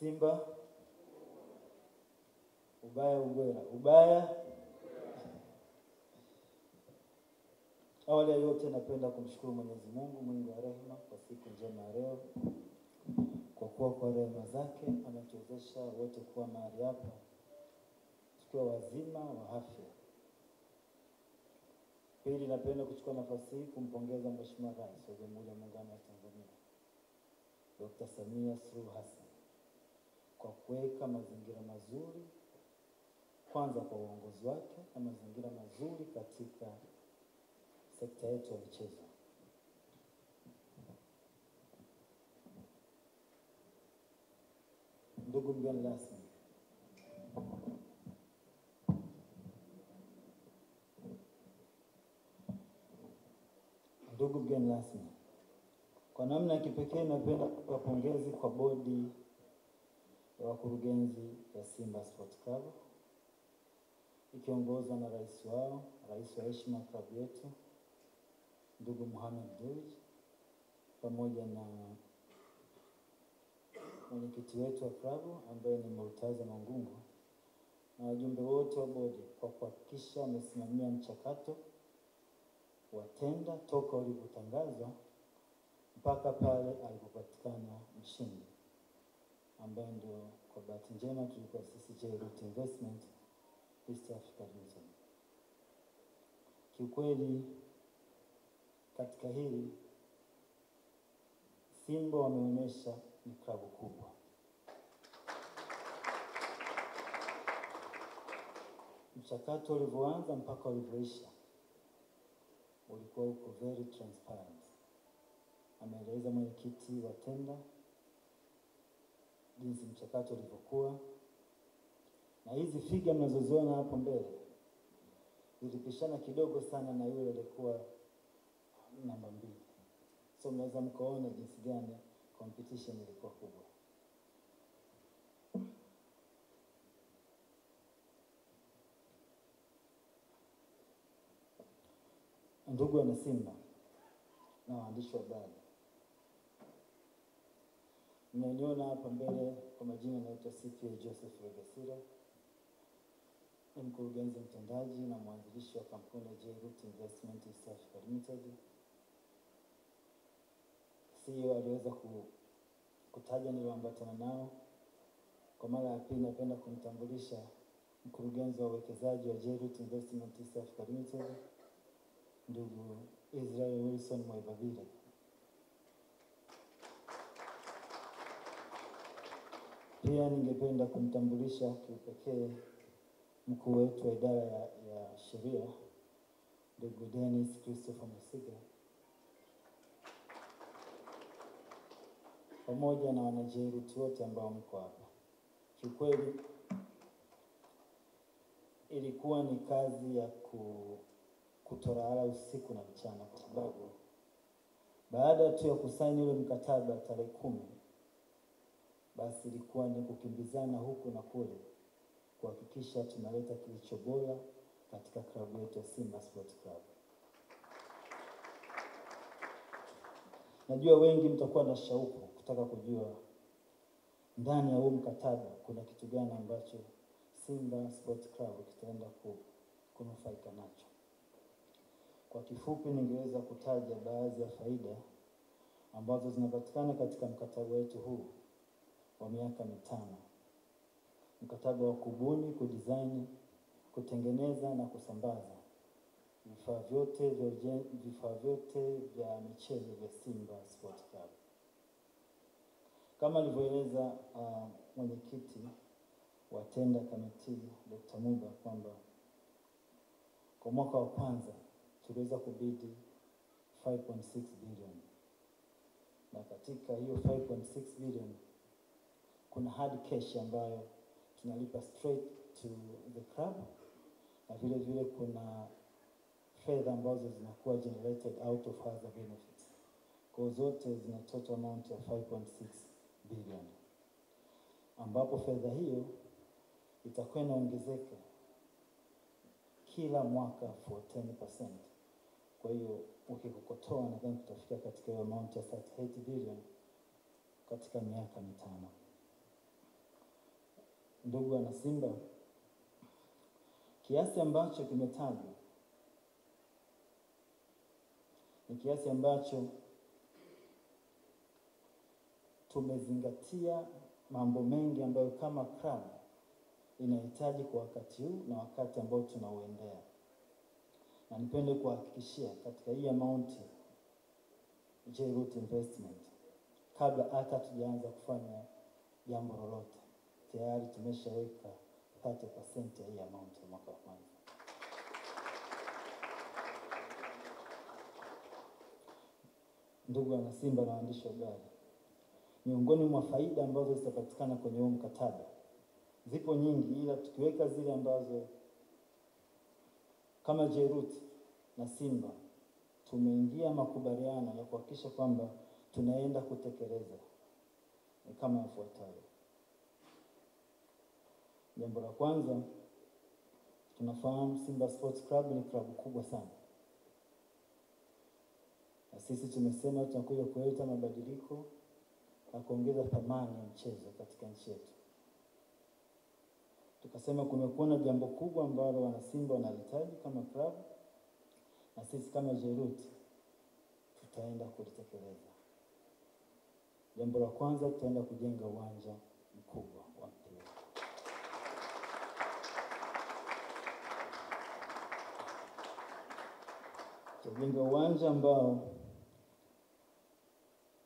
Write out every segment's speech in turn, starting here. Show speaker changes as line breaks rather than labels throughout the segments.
Simba ubaya ubwela, ubaya. Awali ya yote napenda kumshukuru Mwenyezi Mungu mwingi wa rehema kwa siku njema ya leo. Kwa kuwa kwa rehema zake ametuwezesha wote kuwa mahali hapa tukiwa wazima wa afya. Pili, napenda kuchukua nafasi hii kumpongeza Mheshimiwa Rais wa Jamhuri ya Muungano wa Tanzania Dr. Samia Suluhu Hassan kwa kuweka mazingira mazuri, kwanza kwa uongozi wake na mazingira mazuri katika sekta yetu ya michezo. Ndugu mgeni rasmi, kwa namna ya kipekee napenda kutoa pongezi kwa bodi ya wakurugenzi ya Simba Sports Club ikiongozwa na rais wao, rais wa heshima klabu yetu ndugu Mohamed Dewji, pamoja na mwenyekiti wetu wa klabu ambaye ni Murtaza Mangungu, na wajumbe wote wa bodi kwa kuhakikisha wamesimamia mchakato wa tenda toka ulipotangazwa mpaka pale alipopatikana mshindi, ambaye ndio kwa bahati njema tulikuwa sisi J-Root Investment East Africa Limited. Kiukweli katika hili Simba wameonyesha ni klabu kubwa. Mchakato ulivyoanza mpaka ulivyoisha ulikuwa uko very transparent. Ameeleza mwenyekiti wa tenda jinsi mchakato ulivyokuwa, na hizi figa mnazoziona hapo mbele zilipishana kidogo sana na yule aliyekuwa namba 2. So mnaweza mkaona jinsi gani competition ilikuwa kubwa. Ndugu wana Simba na waandishi wa habari, mnaniona hapa mbele kwa majina naitwa CPA Joseph Regasira, ni mkurugenzi mtendaji na mwanzilishi wa kampuni J-Root Investment East Africa Limited. CEO aliweza kutaja niliyoambatana nao. Kwa mara ya pili napenda kumtambulisha mkurugenzi wa uwekezaji wa J-Root Investment East Africa Limited, ndugu Israel Wilson Mwaibabile. Pia ningependa kumtambulisha kipekee mkuu wetu wa idara ya sheria, ndugu Dennis Christopher Musiga, pamoja na wanajeruti wote ambao mko hapa. Kiukweli ilikuwa ni kazi ya kutorala usiku na mchana, kwa sababu baada tu ya kusaini ule mkataba tarehe 10, basi ilikuwa ni kukimbizana huku na kule kuhakikisha tunaleta kilicho bora katika klabu yetu ya Simba Sports Club. Najua wengi mtakuwa na shauku kutaka kujua ndani ya huu mkataba kuna kitu gani ambacho Simba Sports Club kitaenda kunufaika nacho. Kwa kifupi ningeweza kutaja baadhi ya faida ambazo zinapatikana katika mkataba wetu huu wa miaka 5. Mkataba wa kubuni, kudesign, kutengeneza na kusambaza vifaa vyote vya michezo vya Simba Sports Club. Kama alivyoeleza mwenyekiti wa tenda committee Dr. Muba kwamba kwa mwaka wa kwanza tuliweza kubidi 5.6 billion. Na katika hiyo 5.6 billion kuna hard cash ambayo tunalipa straight to the club, na vile vile kuna fedha ambazo zinakuwa generated out of other benefits. Kwa zote zina total amount ya 5.6 billion. Ambapo fedha hiyo itakuwa inaongezeka kila mwaka for 10%. Kwa hiyo ukikokotoa nadhani tutafika katika hiyo amount ya 38 billion katika miaka 5. Ndugu wana Simba, kiasi ambacho kimetajwa ni kiasi ambacho tumezingatia mambo mengi ambayo kama club inahitaji kwa wakati huu na wakati ambao tunauendea. Na nipende kuhakikishia katika hii amount J-Root Investment, kabla hata tujaanza kufanya jambo lolote, tayari tumeshaweka 30% ya hii amount ya mwaka wa kwanza. Ndugu wana Simba na waandishi wa habari, miongoni mwa faida ambazo zitapatikana kwenye huu mkataba zipo nyingi, ila tukiweka zile ambazo kama J-Root na Simba tumeingia makubaliano ya kuhakikisha kwamba tunaenda kutekeleza, ni kama yafuatayo. Jambo la kwanza, tunafahamu Simba Sports Club ni klabu kubwa sana, na sisi tumesema tunakuja kuleta mabadiliko na kuongeza thamani ya mchezo katika nchi yetu. Tukasema kumekuwa na jambo kubwa ambalo wana Simba wanahitaji kama klabu, na sisi kama J-Root tutaenda kulitekeleza. Jambo la kwanza, tutaenda kujenga uwanja mkubwa wa mpira. Tutajenga uwanja ambao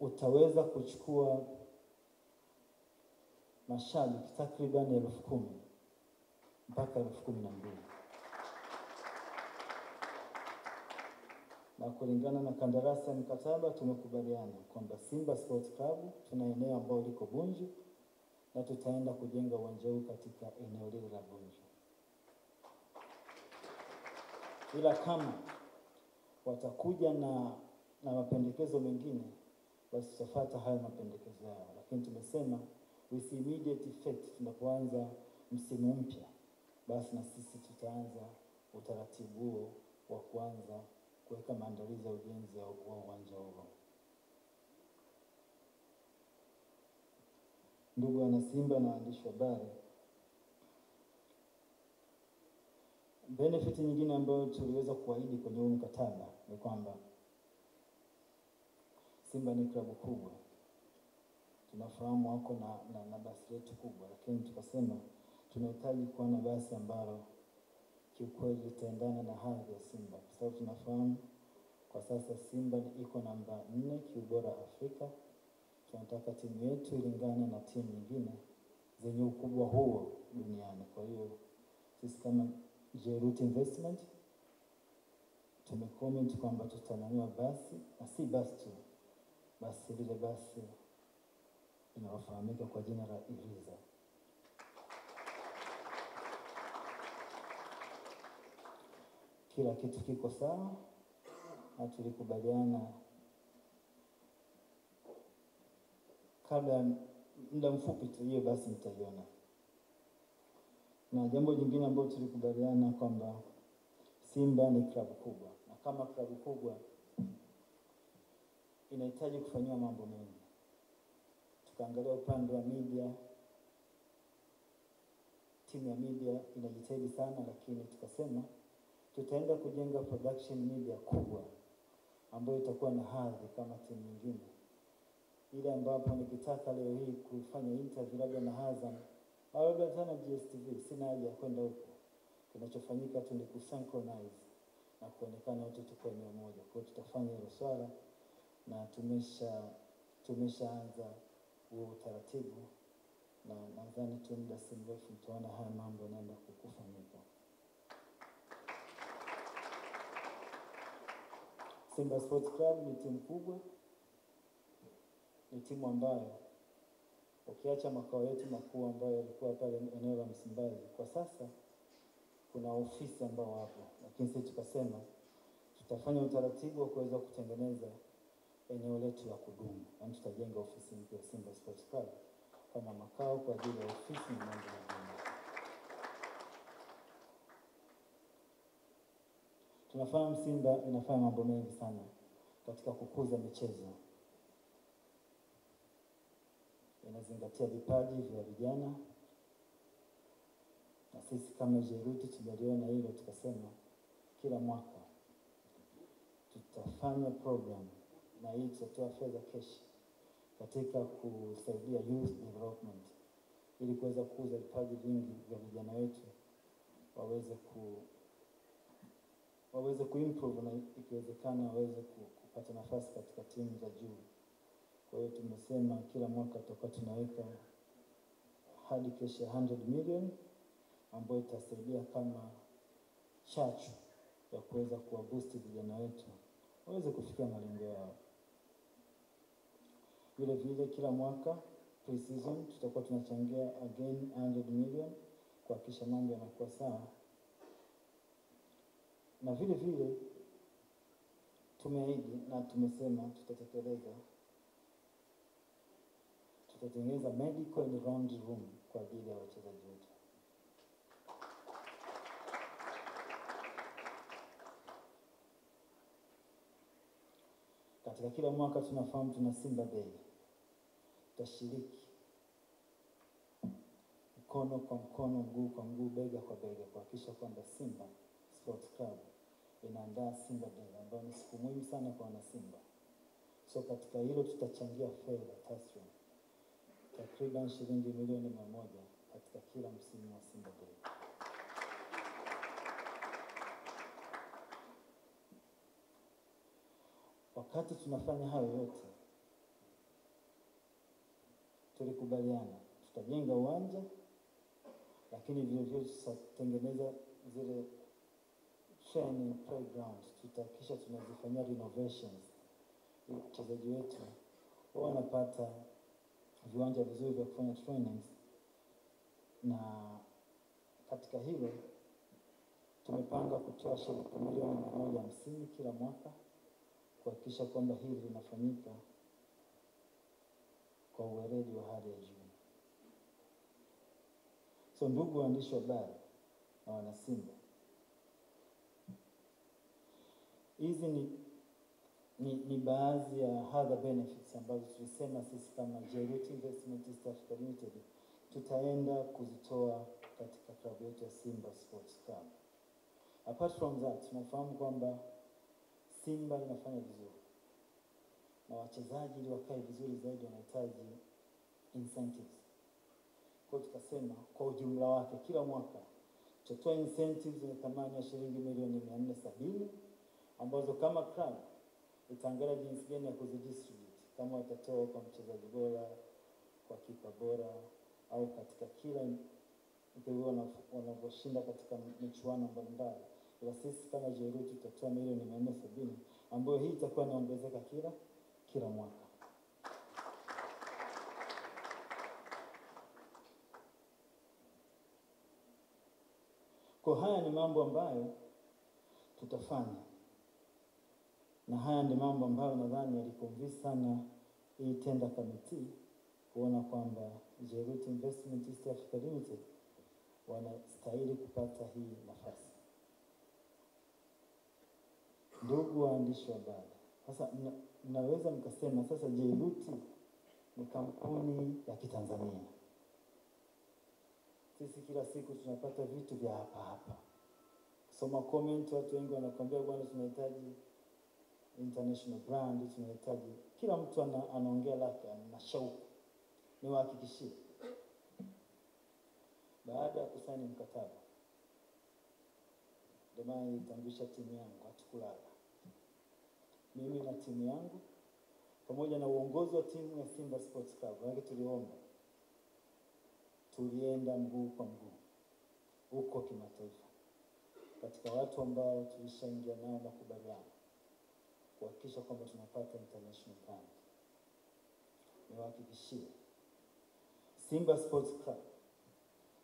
utaweza kuchukua mashabiki takriban 10,000 mpaka 12,000. Na kulingana na kandarasi ya mkataba tumekubaliana kwamba Simba Sports Club tuna eneo ambalo liko Bunju na tutaenda kujenga uwanja huu katika eneo lile la Bunju. Ila kama watakuja na mapendekezo mengine, basi tutafuata hayo mapendekezo yao. Lakini tumesema with immediate effect, tunapoanza msimu mpya, basi na sisi tutaanza utaratibu huo wa kuanza kuweka maandalizi ya ujenzi wa uwanja huo. Ndugu wana Simba na waandishi wa habari, benefit nyingine ambayo tuliweza kuahidi kwenye huu mkataba ni kwamba Simba ni klabu kubwa, tunafahamu wako na basi letu kubwa, lakini tukasema tunahitaji kuwa na basi ambalo kiukweli litaendana na hadhi ya Simba, kwa sababu tunafahamu kwa sasa Simba iko namba 4 kiubora Afrika. Tunataka timu yetu ilingane na timu nyingine zenye ukubwa huo duniani. Kwa hiyo sisi kama J-Root Investment tumecomment kwamba tutanunua basi, na si basi tu, basi lile basi linalofahamika kwa jina la Iriza. Kila kitu kiko sawa na tulikubaliana kabla muda mfupi tu hiyo basi mtaiona. Na jambo jingine ambalo tulikubaliana kwamba Simba ni klabu kubwa, na kama klabu kubwa inahitaji kufanywa mambo mengi. Tukaangalia upande wa media, timu ya media inajitahidi sana, lakini tukasema tutaenda kujenga production media kubwa ambayo itakuwa na hadhi kama timu nyingine. Ile ambapo nikitaka leo hii kufanya interview labda na Azam au labda sana DStv, sina haja ya kwenda huko. Kinachofanyika tu ni kusynchronize na kuonekana wote tuko eneo moja. Kwa hiyo tutafanya hilo swala na tumeshaanza huo utaratibu, na nadhani tu muda si mrefu mtaona haya mambo yanaenda kufanyika. Simba Sports Club ni timu kubwa, ni timu ambayo ukiacha makao yetu makuu ambayo yalikuwa pale eneo la Msimbazi, kwa sasa kuna ofisi ambao wapo, lakini sisi tukasema tutafanya utaratibu wa kuweza kutengeneza eneo letu la kudumu, na tutajenga ofisi mpya ya Simba Sports Club kama makao kwa ajili ya ofisi na mambo mengine. Tunafahamu Simba inafanya mambo mengi sana katika kukuza michezo. Inazingatia vipaji vya vijana, Na sisi kama Jairuti tumeliona hilo, tukasema kila mwaka tutafanya program, na hii tutatoa fedha cash katika kusaidia youth development, ili kuweza kukuza vipaji vingi vya vijana wetu waweze kuimprove, na ikiwezekana waweze kupata nafasi katika timu za juu. Kwa hiyo tumesema kila mwaka tutakuwa tunaweka hadi kesho 100 million ambayo itasaidia kama chachu ya kuweza kuwaboost vijana wetu waweze kufikia malengo yao. Vile vile kila mwaka pre-season tutakuwa tunachangia again 100 million kuhakikisha mambo yanakuwa sawa. Na vile vile tumeahidi na tumesema tutatekeleza, tutatengeneza medical and round room kwa ajili ya wachezaji wetu. Katika kila mwaka tunafahamu tuna Simba Day. Tutashiriki mkono kwa mkono, mguu kwa mguu, bega kwa bega kuhakikisha kwamba Simba Sports Club inaandaa Simba Day ambayo ni siku muhimu sana kwa wana Simba. So katika hilo tutachangia fedha taslim takriban shilingi milioni 100 katika kila msimu wa Simba Day. Wakati tunafanya hayo yote, tulikubaliana tutajenga uwanja, lakini vile vile tutatengeneza zile training playgrounds, tutahakikisha tunazifanyia renovations ili wachezaji wetu wanapata viwanja vizuri vya kufanya trainings. Na katika hilo tumepanga kutoa shilingi milioni 150 kila mwaka kuhakikisha kwamba hili linafanyika kwa uweledi wa hali ya juu. So ndugu waandishi wa habari na wana Simba, hizi ni baadhi ya other benefits ambazo tulisema sisi kama Jairuti Investment East Africa Limited tutaenda kuzitoa katika klabu yetu ya Simba Sports Club. Apart from that, tunafahamu kwamba Simba inafanya vizuri na wachezaji ili wakae vizuri zaidi wanahitaji incentives. Kwa hiyo tukasema kwa ujumla wake kila mwaka tutatoa incentives zenye thamani ya shilingi milioni 470 ambazo kama club itaangalia jinsi gani ya kuzidistribute, kama watatoa kwa mchezaji bora, kwa kipa bora, au katika kila wanavyoshinda katika michuano mbalimbali. Ila sisi kama Jairuti tutatoa milioni 470 ambayo hii itakuwa inaongezeka kila mwaka. Kwa haya ni mambo ambayo tutafanya, na haya ni mambo ambayo nadhani yalikonvince sana hii tender committee kuona kwamba Jairuti Investment East Africa Limited wanastahili kupata hii nafasi. Ndugu waandishi wa habari, sasa mnaweza mkasema sasa Jairuti ni kampuni ya Kitanzania. Sisi kila siku tunapata vitu vya hapa. Soma comment, watu wengi wanakuambia bwana tunahitaji international brand, tunahitaji, kila mtu anaongea lake na shauku. Niwahakikishie, baada ya kusaini mkataba, ndio maana nilitambulisha timu yangu, hatukulala. Mimi na timu yangu pamoja na uongozi wa timu ya Simba Sports Club, tulienda mguu kwa mguu huko kimataifa katika watu ambao tulishaingia nao makubaliano kuhakikisha kwamba tunapata international brand. Niwahakikishie Simba Sports Club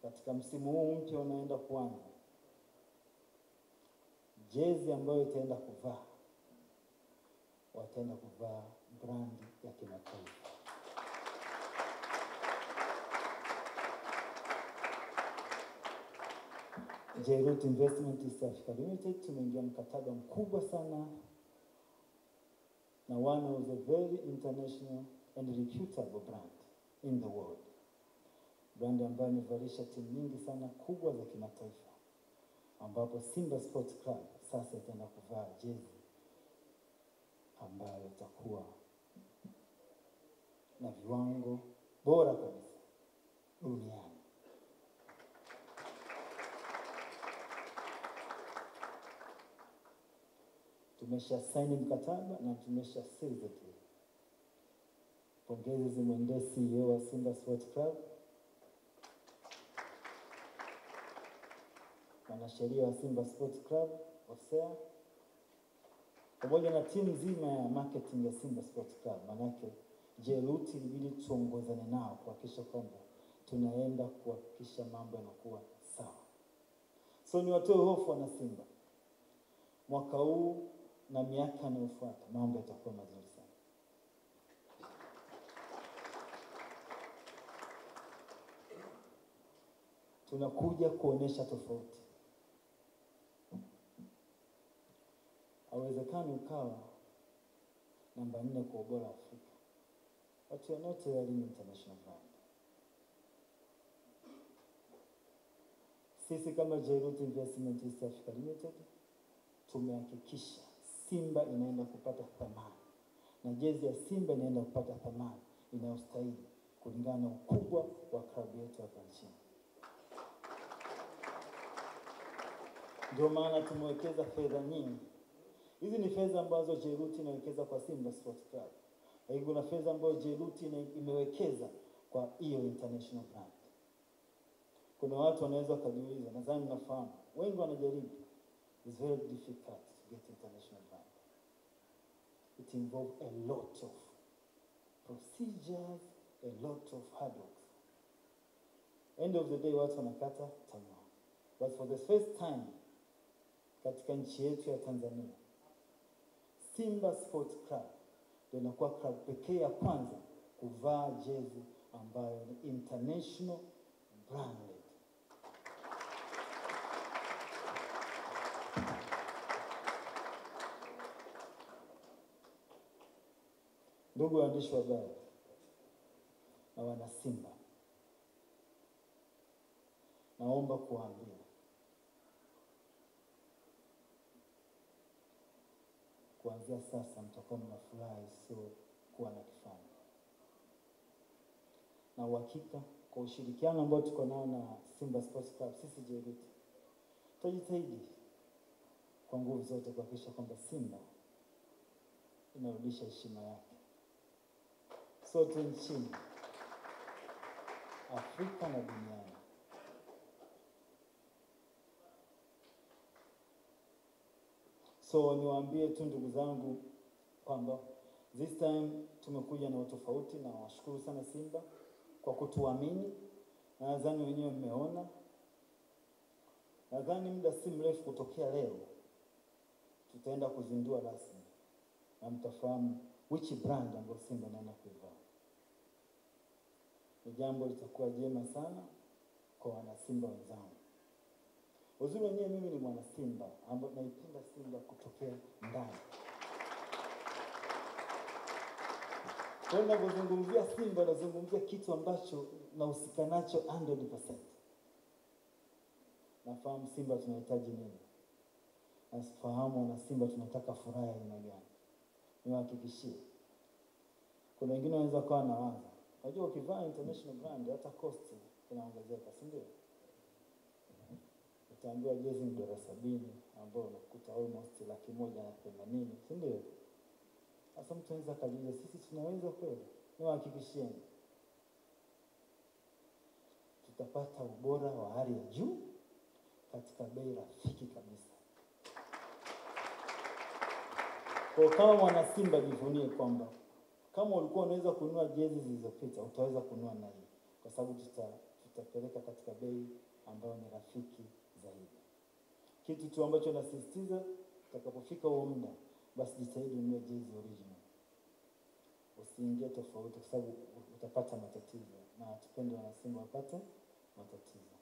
katika msimu huu mpya unaenda kuanza, jezi ambayo itaenda kuvaa, wataenda kuvaa brand ya kimataifa. Jairuti Investment East Africa Limited tumeingia mkataba mkubwa sana na one of the very international and reputable brand in the world. brand ambayo imevalisha timu nyingi sana kubwa za kimataifa, ambapo Simba Sports Club sasa itaenda kuvaa jezi ambayo itakuwa na viwango bora kabisa duniani. Tumesha saini mkataba na tumesha seal the deal. Pongezi zimwendee CEO wa Simba Sports Club, wanasheria wa Simba Sports Club, Osea, pamoja na timu nzima ya marketing ya Simba Sports Club. Manake Jeruti ilibidi tuongozane nao kuhakikisha kwamba tunaenda kuhakikisha mambo yanakuwa sawa. So ni watoe hofu wana Simba. Mwaka huu na miaka inayofuata mambo yatakuwa mazuri sana. Tunakuja kuonesha tofauti. Haiwezekani ukawa namba 4 kwa ubora Afrika, but you are not a international brand. Sisi kama Jeruti Investment East Africa Limited tumehakikisha Simba inaenda kupata thamani, na jezi ya Simba inaenda kupata thamani inayostahili kulingana na ukubwa wa klabu yetu hapa nchini. Ndio maana tumewekeza fedha nyingi. Hizi ni fedha ambazo Jeruti inawekeza kwa Simba Sports Club. Hiyo na fedha ambazo Jeruti imewekeza kwa hiyo international brand. Kuna watu wanaweza kujiuliza, nadhani nafahamu, wengi wanajaribu. It's very difficult to get international brand. It involves a lot of procedures, a lot of hard work. End of the day, watu wanakata tamaa. But for the first time katika nchi yetu ya Tanzania, Simba Sports Club ndio inakuwa club pekee ya kwanza kuvaa jezi ambayo ni international branded. Ndugu waandishi wa habari na wana Simba, naomba kuambia kuanzia sasa mtakuwa mnafurahi sio kuwa na kifani. Na uhakika kwa ushirikiano ambao tuko nao na Simba Sports Club, sisi Jeruti tutajitahidi kwa nguvu zote kuhakikisha kwamba Simba inarudisha heshima yake sote nchini, Afrika na duniani. So niwaambie tu ndugu zangu kwamba this time tumekuja na utofauti, na washukuru sana Simba kwa kutuamini. Na nadhani wenyewe mmeona. Nadhani muda si mrefu kutokea leo tutaenda kuzindua rasmi na mtafahamu which brand ambayo Simba inaenda kuivaa. Ni jambo litakuwa jema sana kwa wana Simba wenzangu. Uzuri wenyewe mimi ni mwana Simba ambaye naipenda Simba kutokea ndani. Kwa hiyo ninapozungumzia Simba nazungumzia kitu ambacho nahusika nacho 100%. Nafahamu Simba tunahitaji nini. Nafahamu wana Simba tunataka furaha ya aina gani. Niwahakikishie. Kuna wengine wanaweza kuwa na waza, unajua ukivaa international brand hata cost inaongezeka, si ndio? Utaambiwa jezi ni $70 ambao unakuta almost 180,000, si ndio? Sasa mtu anaweza kujiuliza, sisi tunaweza kweli? Niwahakikishieni tutapata ubora wa hali ya juu katika bei rafiki kabisa. Kwa kama mwana Simba jivunie kwamba kama ulikuwa unaweza kununua jezi zilizopita, utaweza kununua na hii, kwa sababu tutapeleka katika bei ambayo ni rafiki zaidi. Kitu tu ambacho nasisitiza, utakapofika huo muda, basi jitahidi ununue jezi original. Usiingie tofauti kwa sababu utapata matatizo, na tupende wana Simba wapate matatizo.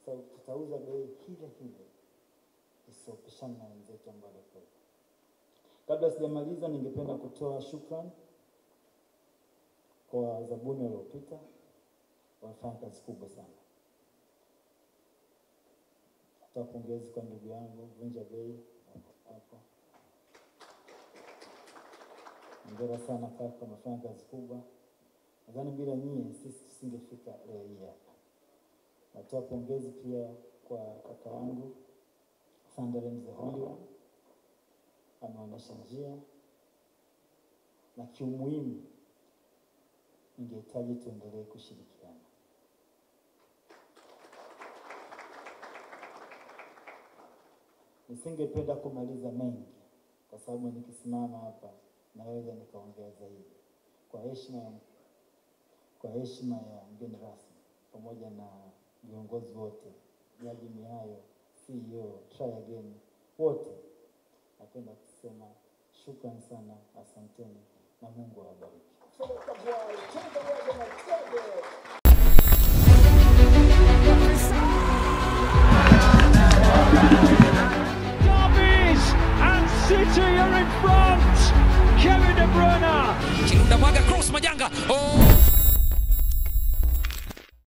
So tutauza bei hile hile isiyopishana na wenzetu ambao wako. Kabla sijamaliza, ningependa kutoa shukrani kwa zabuni waliopita. wamefanya kazi kubwa sana. Natoa pongezi kwa ndugu yangu Vunja Bei hapo. Hongera sana kaka, umefanya kazi kubwa. Nadhani bila nyie sisi tusingefika leo hii hapa. Natoa pongezi pia kwa kaka yangu Sunderland the Holy One, ameonyesha njia, na kiumuhimu ningehitaji tuendelee kushirikiana. Nisingependa kumaliza mengi kwa sababu nikisimama hapa naweza nikaongea zaidi. Kwa heshima ya mgeni rasmi pamoja na viongozi wote, Jaji Mihayo, CEO, Try Again, wote, napenda kusema shukrani sana, asanteni na Mungu awabariki.